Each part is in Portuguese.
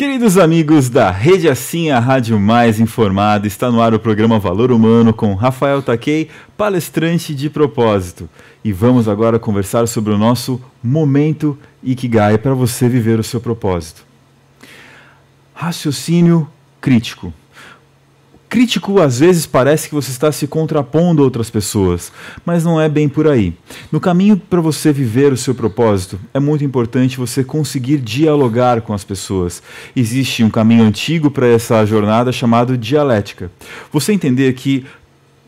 Queridos amigos da Rede Assim, a rádio mais informada, está no ar o programa Valor Humano com Rafael Takei, palestrante de propósito. E vamos agora conversar sobre o nosso momento Ikigai para você viver o seu propósito. Raciocínio crítico. Crítico, às vezes, parece que você está se contrapondo a outras pessoas, mas não é bem por aí. No caminho para você viver o seu propósito, é muito importante você conseguir dialogar com as pessoas. Existe um caminho antigo para essa jornada chamado dialética. Você entender que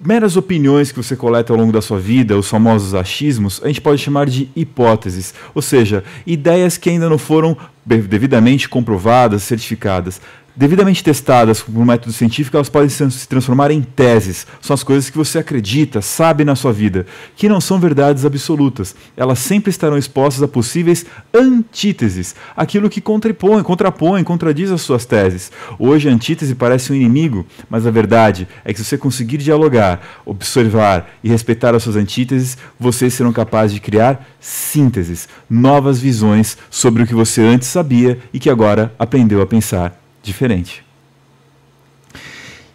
meras opiniões que você coleta ao longo da sua vida, os famosos achismos, a gente pode chamar de hipóteses, ou seja, ideias que ainda não foram devidamente comprovadas, certificadas. Devidamente testadas por um método científico, elas podem se transformar em teses. São as coisas que você acredita, sabe na sua vida, que não são verdades absolutas. Elas sempre estarão expostas a possíveis antíteses, aquilo que contradiz as suas teses. Hoje a antítese parece um inimigo, mas a verdade é que se você conseguir dialogar, observar e respeitar as suas antíteses, vocês serão capazes de criar sínteses, novas visões sobre o que você antes sabia e que agora aprendeu a pensar diferente.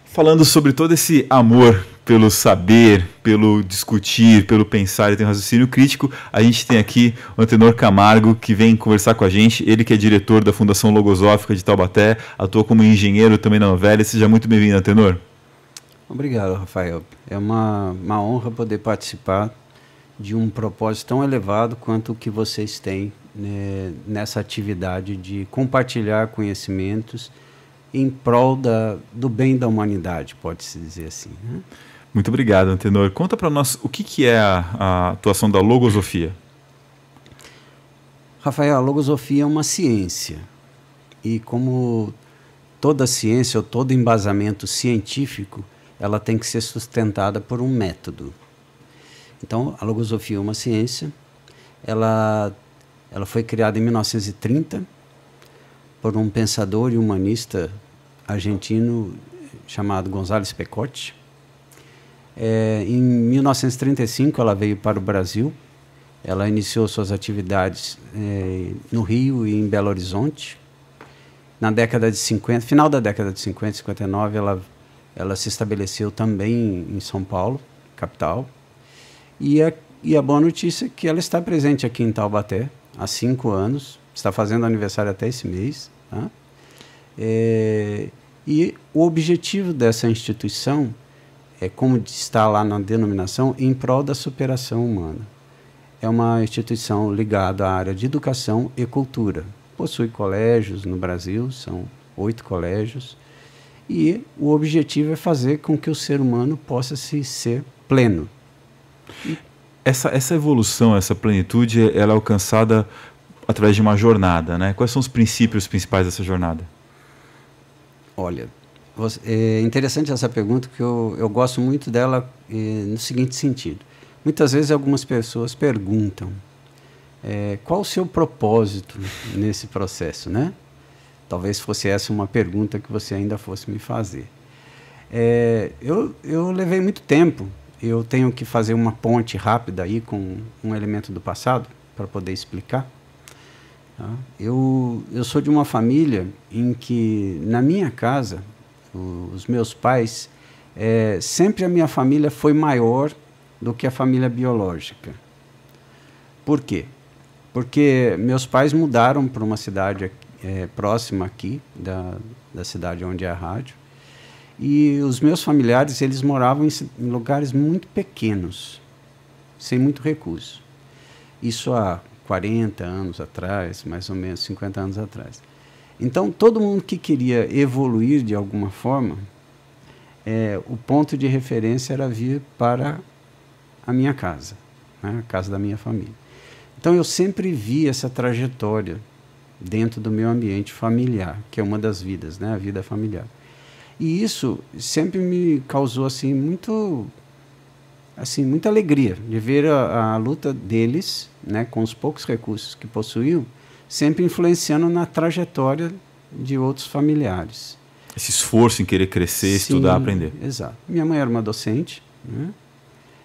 Falando sobre todo esse amor pelo saber, pelo discutir, pelo pensar e ter um raciocínio crítico, a gente tem aqui o Antenor Camargo, que vem conversar com a gente. Ele que é diretor da Fundação Logosófica de Taubaté, atua como engenheiro também na Novelli. Seja muito bem-vindo, Antenor. Obrigado, Rafael. É uma honra poder participar de um propósito tão elevado quanto o que vocês têm, né, nessa atividade de compartilhar conhecimentos em prol do bem da humanidade, pode-se dizer assim, né? Muito obrigado, Antenor. Conta para nós o que é a atuação da logosofia. Rafael, a logosofia é uma ciência e, como toda ciência ou todo embasamento científico, ela tem que ser sustentada por um método. Então, a logosofia é uma ciência. Ela foi criada em 1930 por um pensador e humanista argentino chamado González Pecotti. Em 1935, ela veio para o Brasil. Ela iniciou suas atividades no Rio e em Belo Horizonte. Na década de 50, final da década de 50, 59, ela se estabeleceu também em São Paulo, capital. E a boa notícia é que ela está presente aqui em Taubaté há 5 anos, está fazendo aniversário até esse mês. Tá? E o objetivo dessa instituição é, como está lá na denominação, em prol da superação humana. É uma instituição ligada à área de educação e cultura. Possui colégios no Brasil, são 8 colégios, e o objetivo é fazer com que o ser humano possa ser pleno. Essa evolução, essa plenitude, ela é alcançada através de uma jornada, né? Quais são os princípios principais dessa jornada? Olha, é interessante essa pergunta, que eu gosto muito dela no seguinte sentido. Muitas vezes algumas pessoas perguntam qual o seu propósito nesse processo, né? Talvez fosse essa uma pergunta que você ainda fosse me fazer. Eu levei muito tempo. Eu tenho que fazer uma ponte rápida aí com um elemento do passado para poder explicar. Tá? Eu sou de uma família em que, na minha casa, os meus pais, sempre a minha família foi maior do que a família biológica. Por quê? Porque meus pais mudaram para uma cidade próxima aqui, da cidade onde é a rádio. E os meus familiares, eles moravam em lugares muito pequenos, sem muito recurso. Isso há 40 anos atrás, mais ou menos 50 anos atrás. Então, todo mundo que queria evoluir de alguma forma, o ponto de referência era vir para a minha casa, né, a casa da minha família. Então, eu sempre vi essa trajetória dentro do meu ambiente familiar, que é uma das vidas, né, a vida familiar. E isso sempre me causou assim, muita alegria de ver a luta deles, né, com os poucos recursos que possuíam, sempre influenciando na trajetória de outros familiares. Esse esforço em querer crescer, estudar, aprender. Exato. Minha mãe era uma docente, né,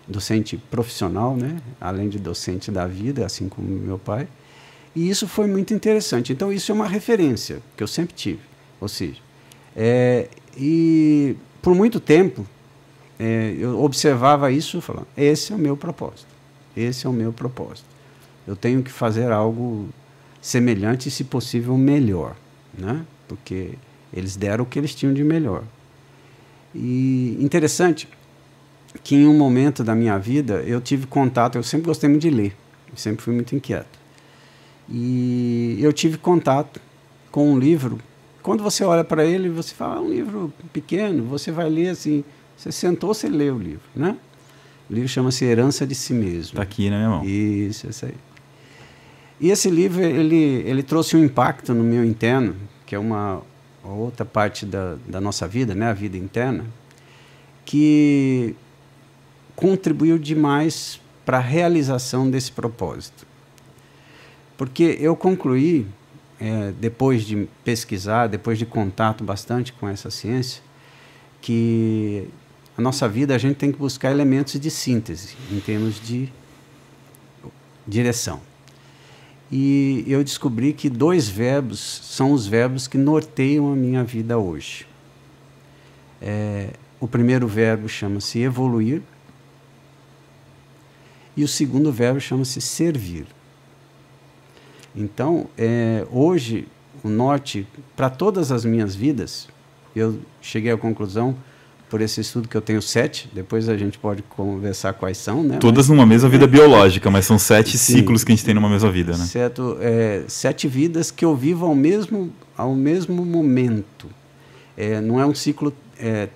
docente profissional, né, além de docente da vida, assim como meu pai. E isso foi muito interessante. Então, isso é uma referência que eu sempre tive. Ou seja, e por muito tempo, eu observava isso e falava, esse é o meu propósito. Esse é o meu propósito. Eu tenho que fazer algo semelhante e, se possível, melhor, né? Porque eles deram o que eles tinham de melhor. E interessante que em um momento da minha vida eu tive contato, eu sempre gostei muito de ler, eu sempre fui muito inquieto. E eu tive contato com um livro. Quando você olha para ele, você fala, um livro pequeno, você vai ler assim, você sentou, você lê o livro, né? O livro chama-se Herança de Si Mesmo. Está aqui na minha mão. Isso aí. E esse livro, ele trouxe um impacto no meu interno, que é uma outra parte da nossa vida, né? A vida interna, que contribuiu demais para a realização desse propósito. Porque eu concluí, depois de pesquisar, depois de contato bastante com essa ciência, que a nossa vida a gente tem que buscar elementos de síntese, em termos de direção. E eu descobri que 2 verbos são os verbos que norteiam a minha vida hoje. O primeiro verbo chama-se evoluir e o segundo verbo chama-se servir. Então, hoje, o norte, para todas as minhas vidas, eu cheguei à conclusão, por esse estudo, que eu tenho 7, depois a gente pode conversar quais são, né? Todas numa mesma vida biológica, mas são 7 ciclos que a gente tem numa mesma vida, né? Certo, 7 vidas que eu vivo ao mesmo momento. Não é um ciclo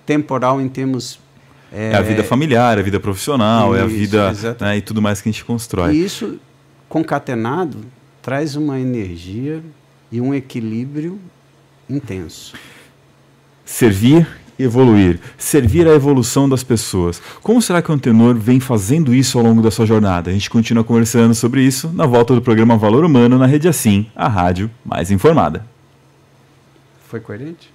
temporal em termos... É a vida familiar, a vida profissional, isso, é a vida, né, e tudo mais que a gente constrói. E isso, concatenado, traz uma energia e um equilíbrio intenso. Servir e evoluir. Servir à evolução das pessoas. Como será que o Antenor vem fazendo isso ao longo da sua jornada? A gente continua conversando sobre isso na volta do programa Valor Humano na Rede Assim, a rádio mais informada. Foi coerente?